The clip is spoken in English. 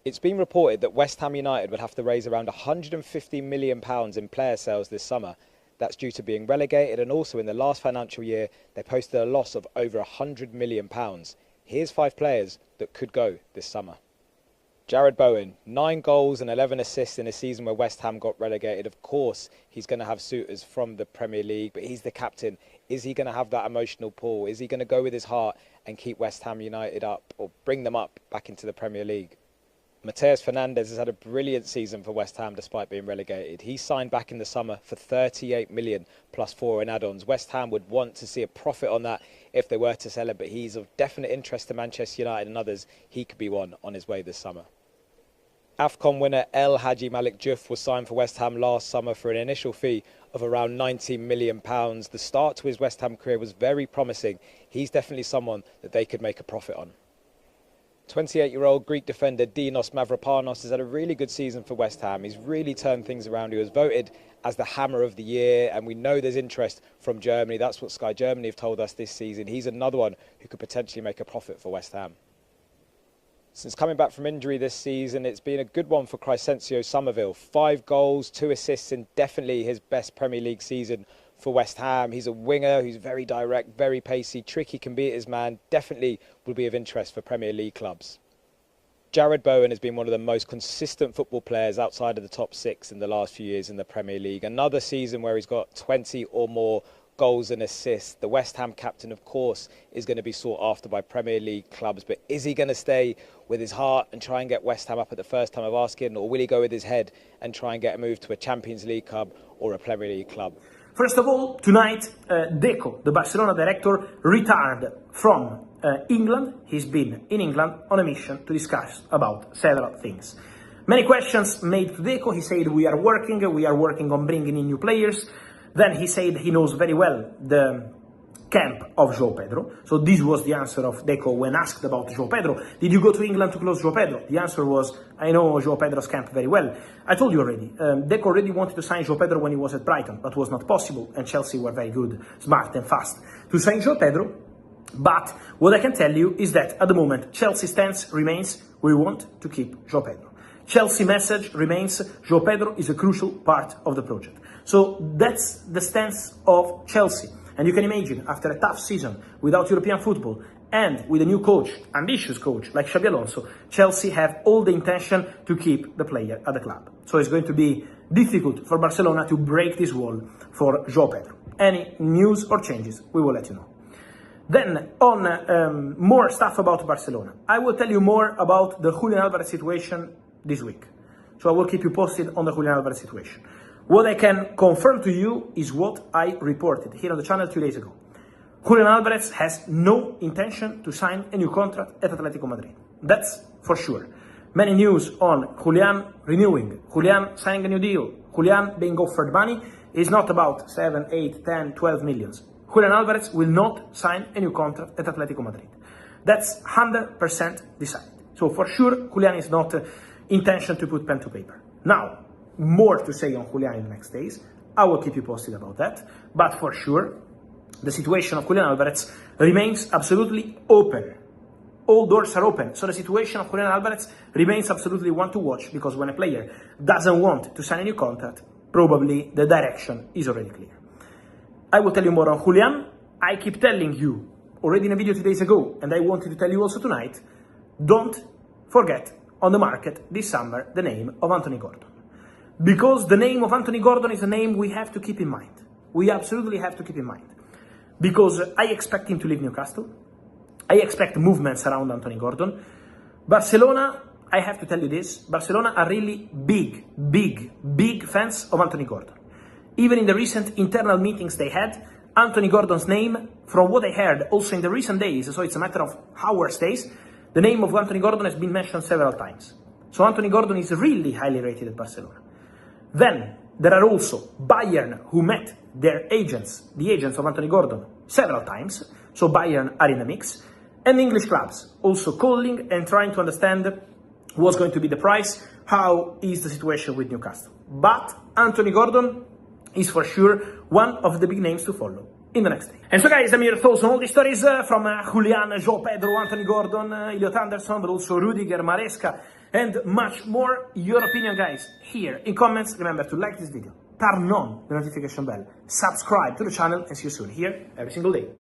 It's been reported that West Ham United would have to raise around £150 million in player sales this summer. That's due to being relegated, and also in the last financial year they posted a loss of over £100 million. Here's 5 players that could go this summer. Jarrod Bowen, 9 goals and 11 assists in a season where West Ham got relegated. Of course, he's going to have suitors from the Premier League, but he's the captain. Is he going to have that emotional pull? Is he going to go with his heart and keep West Ham United up, or bring them up back into the Premier League? Mateus Fernandes has had a brilliant season for West Ham despite being relegated. He signed back in the summer for 38 million plus 4 in add-ons. West Ham would want to see a profit on that if they were to sell him, but he's of definite interest to Manchester United and others. He could be one on his way this summer. AFCON winner Hadji Malick Diouf was signed for West Ham last summer for an initial fee of around £19 million. The start to his West Ham career was very promising. He's definitely someone that they could make a profit on. 28-year-old Greek defender Dinos Mavropanos has had a really good season for West Ham. He's really turned things around. He was voted as the Hammer of the Year, and we know there's interest from Germany. That's what Sky Germany have told us this season. He's another one who could potentially make a profit for West Ham. Since coming back from injury this season, it's been a good one for Crescencio Somerville. 5 goals, 2 assists, and definitely his best Premier League season for West Ham. He's a winger who's very direct, very pacey, tricky, can beat his man. Definitely will be of interest for Premier League clubs. Jarrod Bowen has been one of the most consistent football players outside of the top 6 in the last few years in the Premier League. Another season where he's got 20 or more goals and assists. The West Ham captain, of course, is going to be sought after by Premier League clubs. But is he going to stay with his heart and try and get West Ham up at the first time of asking? Or will he go with his head and try and get a move to a Champions League club or a Premier League club? First of all, tonight, Deco, the Barcelona director, returned from England. He's been in England on a mission to discuss about several things. Many questions made to Deco. He said, we are working on bringing in new players. Then he said he knows very well the camp of João Pedro. So this was the answer of Deco when asked about João Pedro. Did you go to England to close João Pedro? The answer was, I know João Pedro's camp very well. I told you already, Deco already wanted to sign João Pedro when he was at Brighton, but was not possible, and Chelsea were very good, smart and fast to sign João Pedro. But what I can tell you is that at the moment, Chelsea stance remains, we want to keep João Pedro. Chelsea message remains, João Pedro is a crucial part of the project. So that's the stance of Chelsea. And you can imagine, after a tough season without European football and with a new coach, ambitious coach like Xabi Alonso, Chelsea have all the intention to keep the player at the club. So it's going to be difficult for Barcelona to break this wall for João Pedro. Any news or changes, we will let you know. Then, on more stuff about Barcelona, I will tell you more about the Julian Álvarez situation this week. So I will keep you posted on the Julian Álvarez situation. What I can confirm to you is what I reported here on the channel 2 days ago. Julian Álvarez has no intention to sign a new contract at Atletico Madrid. That's for sure. Many news on Julian renewing, Julian signing a new deal, Julian being offered money is not about 7, 8, 10, 12 millions. Julian Álvarez will not sign a new contract at Atletico Madrid. That's 100% decided. So for sure, Julian is not intention to put pen to paper. Now, more to say on Julian in the next days. I will keep you posted about that. But for sure, the situation of Julian Álvarez remains absolutely open. All doors are open. So the situation of Julian Álvarez remains absolutely one to watch, because when a player doesn't want to sign a new contract, probably the direction is already clear. I will tell you more on Julian. I keep telling you already in a video 2 days ago, and I wanted to tell you also tonight, don't forget on the market this summer the name of Anthony Gordon. Because the name of Anthony Gordon is a name we have to keep in mind. We absolutely have to keep in mind. Because I expect him to leave Newcastle. I expect movements around Anthony Gordon. Barcelona, I have to tell you this, Barcelona are really big fans of Anthony Gordon. Even in the recent internal meetings they had, Anthony Gordon's name, from what I heard also in the recent days, so it's a matter of hours, days, the name of Anthony Gordon has been mentioned several times. So Anthony Gordon is really highly rated at Barcelona. Then there are also Bayern, who met their agents, the agents of Anthony Gordon, several times. So Bayern are in the mix. And English clubs also calling and trying to understand what's going to be the price, how is the situation with Newcastle. But Anthony Gordon is for sure one of the big names to follow in the next day. And so guys, I'm your thoughts on all these stories from Julian, João Pedro, Anthony Gordon, Elliot Anderson, but also Rudiger, Maresca, and much more. Your opinion, guys, here in comments. Remember to like this video, turn on the notification bell, subscribe to the channel, and see you soon here every single day.